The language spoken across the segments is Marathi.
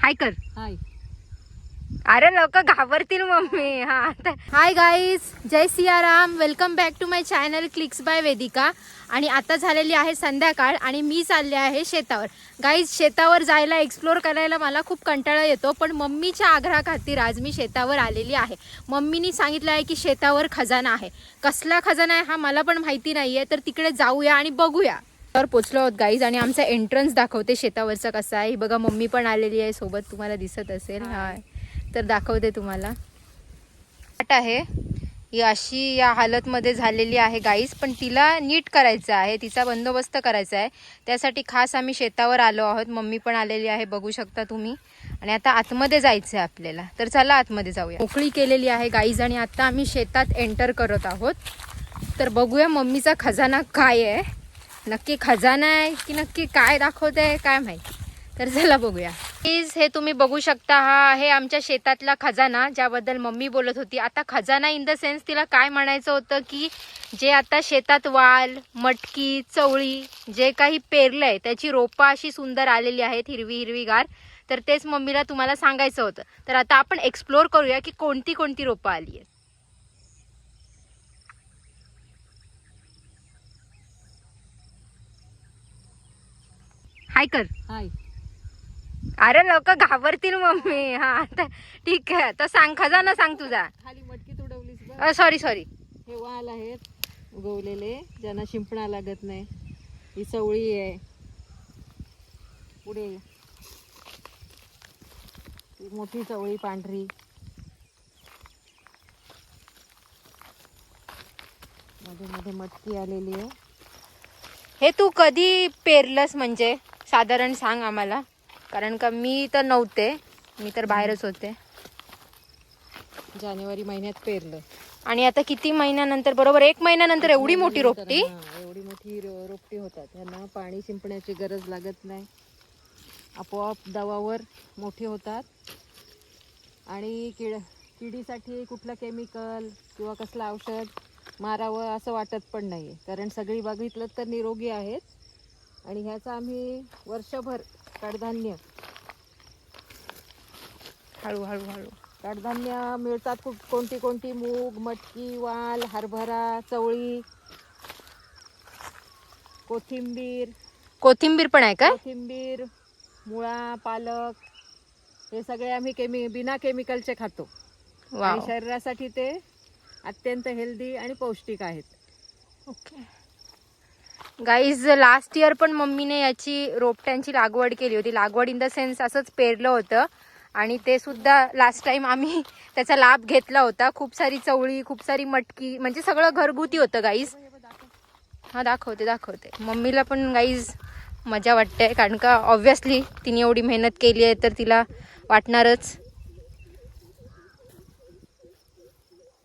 हाय कर. हाय. अरे लोक घाबरतील मम्मी. हा हाय गाईज, जय Siyaram. Welcome back to my channel clicks by Vedika. आणि आता झालेली आहे संध्याकाळ आणि मी चालले आहे शेतावर. गाईज, शेतावर जायला एक्सप्लोर करायला मला खूप कंटाळा येतो, पण मम्मीच्या आग्रहाखातीर आज मी शेतावर आलेली आहे. मम्मीनी सांगितलं आहे की शेतावर खजाना आहे. कसला खजाना आहे हा मला पण माहिती नाही आहे, तर तिकडे जाऊया आणि बघूया. तर पोचलो आहोत गाईज, आणि आमचा एंट्रन्स दाखवते शेतावरचा कसा आहे. बघा, मम्मी पण आलेली आहे सोबत, तुम्हाला दिसत असेल. हा, तर दाखवते तुम्हाला. आहे ही अशी या हालतमध्ये झालेली आहे गाईस, पण तिला नीट करायचं आहे, तिचा बंदोबस्त करायचा आहे. त्यासाठी खास आम्ही शेतावर आलो आहोत. मम्मी पण आलेली आहे, बघू शकता तुम्ही. आणि आता आतमध्ये जायचं आहे आपल्याला, तर चला आतमध्ये जाऊया. मोकळी केलेली आहे गाईज, आणि आता आम्ही शेतात एंटर करत आहोत. तर बघूया मम्मीचा खजाना काय आहे. नक्की खजाना आहे की नक्की काय दाखवत आहे काय माहिती. तर चला बघूया. प्लीज, हे तुम्ही बघू शकता, हा आहे आमच्या शेतातला खजाना, ज्याबद्दल मम्मी बोलत होती. आता खजाना इन द सेन्स तिला काय म्हणायचं होतं की जे आता शेतात वाल, मटकी, चवळी जे काही पेरलंय त्याची रोपं अशी सुंदर आलेली आहेत, हिरवी हिरवीगार. तर तेच मम्मीला तुम्हाला सांगायचं होतं. तर आता आपण एक्सप्लोर करूया की कोणती कोणती रोपं आली आहेत. हाय कर. हाय. अरे लोक घाबरतील मम्मी. हा ठीक आहे, तर सांग, खजाना सांग तुझा. खाली मटकी तुडवलीस बघ. सॉरी. हे वाल आहेत उगवलेले, ज्यांना शिंपणा लागत नाही. ही चवळी आहे. पुढे ही मोठी चवळी पांढरी. मध्ये मध्ये मटकी आलेली आहे. हे तू कधी पेरलंस, म्हणजे साधारण सांग आम्हाला, कारण का मी तर नव्हते, मी तर बाहेरच होते. जानेवारी महिन्यात पेरलं. आणि आता किती महिन्यानंतर? बरोबर 1 महिन्यानंतर एवढी मोठी रोपटी. एवढी मोठी रोपटी होतात. त्यांना पाणी शिंपण्याची गरज लागत नाही, आपोआप दवावर मोठी होतात. आणि किडीसाठी कुठलं केमिकल किंवा कसलं औषध मारावं असं वाटत पण नाही, कारण सगळी बघितलं तर निरोगी आहेत. आणि ह्याचा आम्ही वर्षभर कडधान्य हळू. कडधान्य मिळतात. कोणती कोणती? मूग, मटकी, वाल, हरभरा, चवळी, कोथिंबीर पण आहे का? कोथिंबीर, मुळा, पालक, हे सगळे आम्ही बिना केमिकलचे खातो. आणि शरीरासाठी ते अत्यंत हेल्दी आणि पौष्टिक आहेत. ओके गाईज, लास्ट इयर पण मम्मीने याची रोपट्यांची लागवड केली होती. लागवड इन द सेन्स असंच पेरलं होतं, आणि ते सुद्धा लास्ट टाइम आम्ही त्याचा लाभ घेतला होता. खूप सारी चवळी, खूप सारी मटकी, म्हणजे सगळं घरगुती होतं गाईज. हा दाखवते. मम्मीला पण गाईज मजा वाटते, कारण का ऑब्व्हियसली तिने एवढी मेहनत केली आहे तर तिला वाटणारच.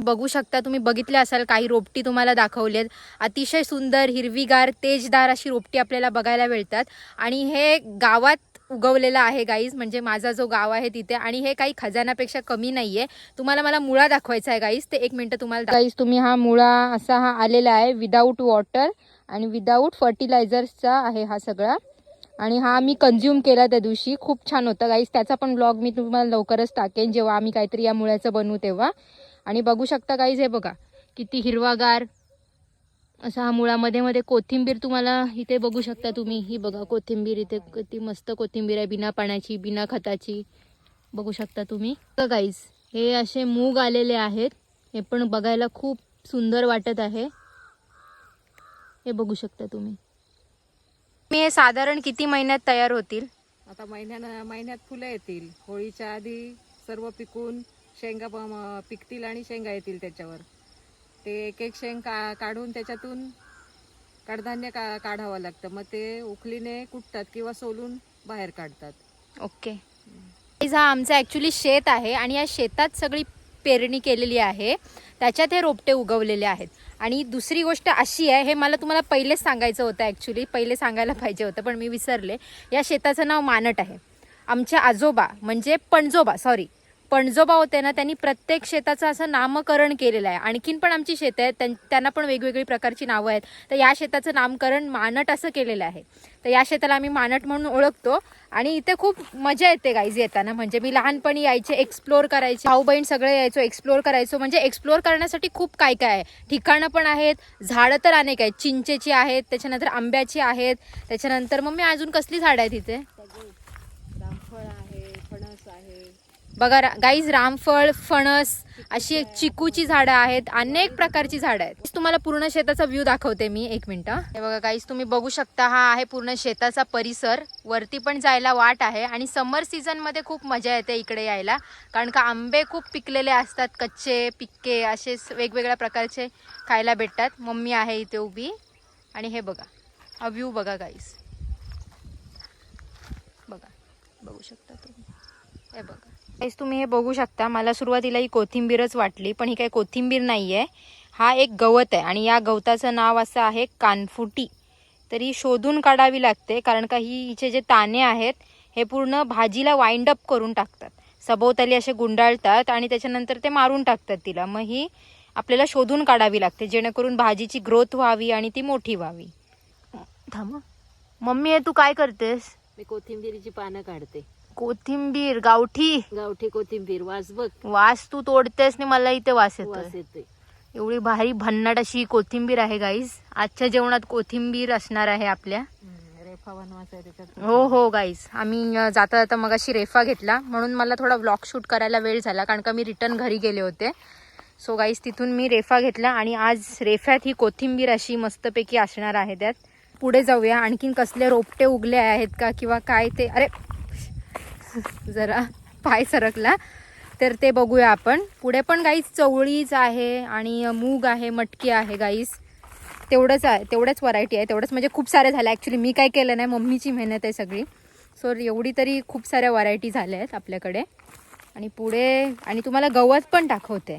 बघू शकता तुम्ही, बघितले असाल काही रोपटी तुम्हाला दाखवलेत. अतिशय सुंदर, हिरवीगार, तेजदार अशी रोपटी आपल्याला बघायला मिळतात. आणि हे गावात उगवलेलं आहे गाईज, म्हणजे माझा जो गाव आहे तिथे. आणि हे काही खजानापेक्षा कमी नाहीये. तुम्हाला मला मुळा दाखवायचा आहे गाईज, ते 1 मिनिट तुम्हाला गाईज. तुम्ही हा मुळा असा हा आलेला आहे, विदाऊट वॉटर आणि विदाऊट फर्टिलायझर्सचा आहे हा सगळा. आणि हा आम्ही कंझ्युम केला त्या दिवशी, खूप छान होता गाईज. त्याचा पण ब्लॉग मी तुम्हाला लवकरच टाकेन, जेव्हा आम्ही काहीतरी या मुळ्याचं बनवू तेव्हा. आणि बघू शकता गाईज, हे बघा किती हिरवागार असा हा मुळा. मध्ये कोथिंबीर तुम्हाला इथे बघू शकता तुम्ही. ही बघा कोथिंबीर, इथे किती मस्त कोथिंबीर आहे, बिना पाण्याची, बिना खताची. बघू शकता तुम्ही गाईज. हे असे मूग आलेले आहेत, हे पण बघायला खूप सुंदर वाटत आहे. हे बघू शकता तुम्ही. मी हे साधारण किती महिन्यात तयार होतील? आता महिन्यात फुलं येतील. होळीच्या आधी सर्व पिकून शेंगा पिकतील आणि शेंगा येतील त्याच्यावर. ते एक शेंग काढून त्याच्यातून कडधान्य काढावं लागतं. मग ते उखलीने कुटतात किंवा सोलून बाहेर काढतात. ओके. हा आमचं ॲक्च्युली शेत आहे, आणि या शेतात सगळी पेरणी केलेली आहे, त्याच्यात हे रोपटे उगवलेले आहेत. आणि दुसरी गोष्ट अशी आहे, हे मला तुम्हाला पहिलेच सांगायचं होतं, ॲक्च्युली पहिले सांगायला पाहिजे होतं, पण मी विसरले. या शेताचं नाव मानट आहे. आमचे आजोबा म्हणजे पणजोबा होते ना, त्यांनी प्रत्येक शेताचं असं नामकरण केलेलं आहे. आणखीन पण आमची शेतं आहेत, त्यांना पण वेगवेगळी प्रकारची नावं आहेत. तर या शेताचं नामकरण मानट असं केलेलं आहे. तर या शेताला आम्ही मानट म्हणून ओळखतो. आणि इथे खूप मजा येते गाईज येताना. म्हणजे मी लहानपणी यायचे, एक्सप्लोअर करायचे, भाऊ बहीण सगळे यायचो, एक्सप्लोअर करायचो. म्हणजे एक्सप्लोअर करण्यासाठी खूप काय काय आहे, ठिकाणं पण आहेत, झाडं तर अनेक आहेत. चिंचेची आहेत, त्याच्यानंतर आंब्याची आहेत, त्याच्यानंतर मग मी अजून कसली झाडं आहेत इथे रामफळ आहे, फणस आहे, बघा गाईज, रामफळ, फणस, अशी एक चिकूची झाडं आहेत, अनेक प्रकारची झाडं आहेत. तुम्हाला पूर्ण शेताचा व्ह्यू दाखवते मी, एक मिनिट. हे बघा गाईज, तुम्ही बघू शकता, हा आहे पूर्ण शेताचा परिसर. वरती पण जायला वाट आहे. आणि समर सीझन मध्ये खूप मजा येते इकडे यायला, कारण का आंबे खूप पिकलेले असतात, कच्चे पिक्के असे वेगवेगळ्या प्रकारचे खायला भेटतात. मम्मी आहे इथे उभी. आणि हे बघा, हा व्ह्यू बघा गाईज, बघा, बघू शकता तुम्ही. हे बघा गाईस, तुम्ही हे बघू शकता. मला सुरुवातीला ही कोथिंबीरच वाटली, पण ही काही कोथिंबीर नाही आहे. हा एक गवत आहे आणि या गवताचं नाव असं आहे कानफुटी. तरी शोधून काढावी लागते, कारण का हिचे जे ताने आहेत हे पूर्ण भाजीला वाइंड अप करून टाकतात, सभोवताली असे गुंडाळतात आणि त्याच्यानंतर ते मारून टाकतात तिला. मग ही आपल्याला शोधून काढावी लागते, जेणेकरून भाजीची ग्रोथ व्हावी आणि ती मोठी व्हावी. थांब मम्मी, हे तू काय करतेस? मी कोथिंबीरीची पानं काढते. कोथिंबीर गावठी, गावठी कोथिंबीर, वास बघ. वास तू तोडतेस आणि मला इथे वास वास येतो. येते. एवढी भारी भन्नाट अशी कोथिंबीर आहे गाईज. आजच्या जेवणात कोथिंबीर असणार आहे आपल्या. रेफा बनवायचा आहे त्याच्यात. हो हो गाईज, आम्ही जाता जाता मगाशी रेफा घेतला, म्हणून मला थोडा व्लॉग शूट करायला वेळ झाला, कारण का मी रिटर्न घरी गेले होते. सो गाईज, तिथून मी रेफा घेतला आणि आज रेफ्यात ही कोथिंबीर अशी मस्तपैकी असणार आहे. त्यात पुढे जाऊया, आणखीन कसले रोपटे उगले आहेत का किंवा काय ते, अरे जरा पाय सरकला, तर ते बघूया आपण. पुढे पण गाईज चवळीच आहे आणि मूग आहे, मटकी आहे गाईज. तेवढंच आहे, तेवढंच व्हरायटी आहे, तेवढंच म्हणजे खूप सारे झाले. ॲक्च्युली मी काय केलं नाही, मम्मीची मेहनत आहे सगळी. सो एवढी तरी खूप साऱ्या व्हरायटी झाल्या आहेत आपल्याकडे. आणि पुढे आणि तुम्हाला गवत पण दाखवते.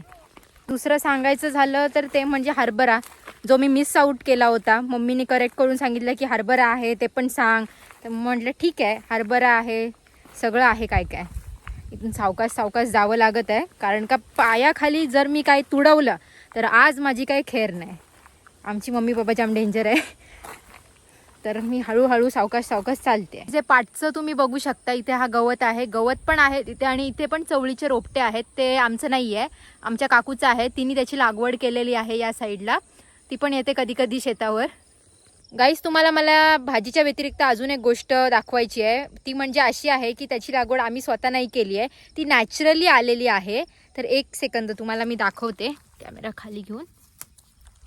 दुसरं सांगायचं झालं तर ते म्हणजे हरभरा, जो मी मिस आऊट केला होता. मम्मीने करेक्ट करून सांगितलं की हरभरा आहे ते पण सांग. तर म्हटलं ठीक आहे, हरभरा आहे, सगळं आहे काय काय. इथून सावकाश सावकाश जावं लागत आहे, कारण का पायाखाली जर मी काय तुडवलं तर आज माझी काही खेर नाही. आमची मम्मी पप्पा जाम डेंजर आहे. तर मी हळूहळू सावकाश सावकाश चालते. जे पाठचं तुम्ही बघू शकता, इथे हा गवत आहे, गवत पण आहे तिथे. आणि इथे पण चवळीचे रोपटे आहेत. ते आमचं नाही आहे, आमच्या काकूचं आहे. तिने त्याची लागवड केलेली आहे या साईडला. ती पण येते कधी कधी शेतावर. गाईस, तुम्हाला मला भाजीच्या व्यतिरिक्त अजून एक गोष्ट दाखवायची आहे. ती म्हणजे अशी आहे की त्याची लागवड आम्ही स्वतः नाही केली आहे, ती नॅचरली आलेली आहे. तर एक सेकंद तुम्हाला मी दाखवते, कॅमेरा खाली घेऊन.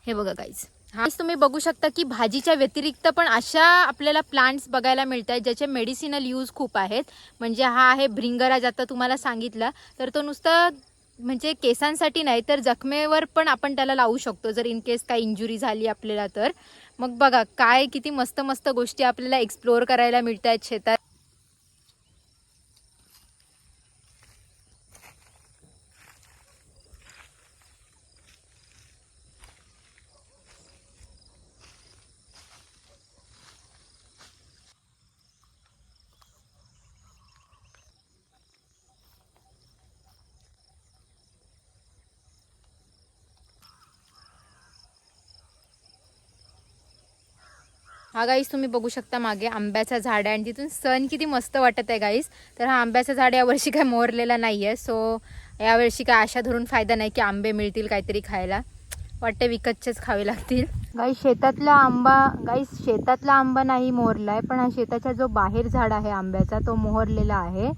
हे बघा गाईज, हा तुम्ही बघू शकता की भाजीच्या व्यतिरिक्त पण अशा आपल्याला प्लांट्स बघायला मिळत आहेत ज्याचे मेडिसिनल यूज खूप आहेत. म्हणजे हा आहे भृंगराज, आता तुम्हाला सांगितलं तर तो नुसतं म्हणजे केसांसाठी नाही तर जखमेवर पण आपण त्याला लावू शकतो, जर इन केस काही इंजुरी झाली आपल्याला तर. मग बघा काय किती मस्त मस्त गोष्टी आपल्याला एक्सप्लोअर करायला मिळत आहेत शेतात. हा गाईस, तुम्ही बघू शकता मागे आंब्याचं झाड आहे आणि तिथून सन किती मस्त वाटत आहे गाईस. तर हा आंब्याचं झाड यावर्षी काय मोहरलेला नाही आहे. सो यावर्षी काय आशा धरून फायदा नाही की आंबे मिळतील काहीतरी खायला. वाटते विकतचेच खावे लागतील. गाईस, शेतातला आंबा नाही मोहरला आहे, पण हा शेताचा जो बाहेर झाड आहे आंब्याचा तो मोहरलेला आहे.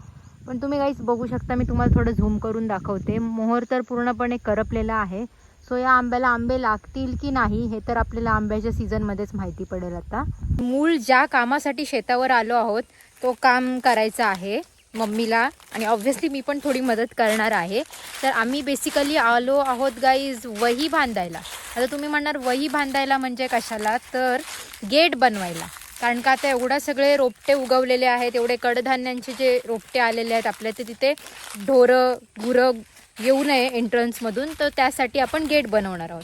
पण तुम्ही गाईस बघू शकता, मी तुम्हाला थोडं झूम करून दाखवते. मोहर तर पूर्णपणे करपलेला आहे. सो या आंब्याला आंबे लागतील की नाही हे तर आपल्याला आंब्याच्या सीझनमध्येच माहिती पडेल. आता मूळ ज्या कामासाठी शेतावर आलो आहोत तो काम करायचं आहे मम्मीला, आणि ऑब्व्हियसली मी पण थोडी मदत करणार आहे. तर आम्ही बेसिकली आलो आहोत गाईज वही बांधायला. आता तुम्ही म्हणणार वही बांधायला म्हणजे कशाला, तर गेट बनवायला. कारण का आता एवढा सगळे रोपटे उगवलेले आहेत, एवढे कडधान्यांचे जे रोपटे आलेले आहेत आपल्या, ते तिथे ढोरं गुरं येऊ नये एंट्रन्समधून, तर त्यासाठी आपण गेट बनवणार आहोत.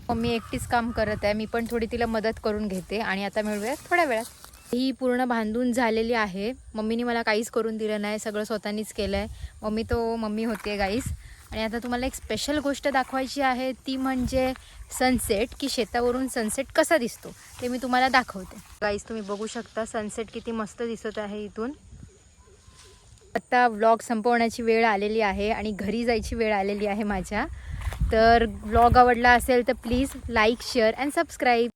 मम्मी एकटीच काम करत आहे, मी पण थोडी तिला मदत करून घेते आणि आता मिळूया थोड्या वेळात. ही पूर्ण बांधून झालेली आहे. मम्मीने मला काहीच करून दिलं नाही, सगळं स्वतःनीच केलं आहे. मम्मी होती गाईस. आणि आता तुम्हाला एक स्पेशल गोष्ट दाखवायची आहे, ती म्हणजे सनसेट, की शेतावरून सनसेट कसा दिसतो ते मी तुम्हाला दाखवते. गाईस तुम्ही बघू शकता सनसेट किती मस्त दिसत आहे इथून. आता व्लॉग संपवण्याची वेळ आलेली आहे आणि घरी जायची वेळ आलेली आहे माझ्या. तर व्लॉग आवडला असेल तर please like, share and subscribe.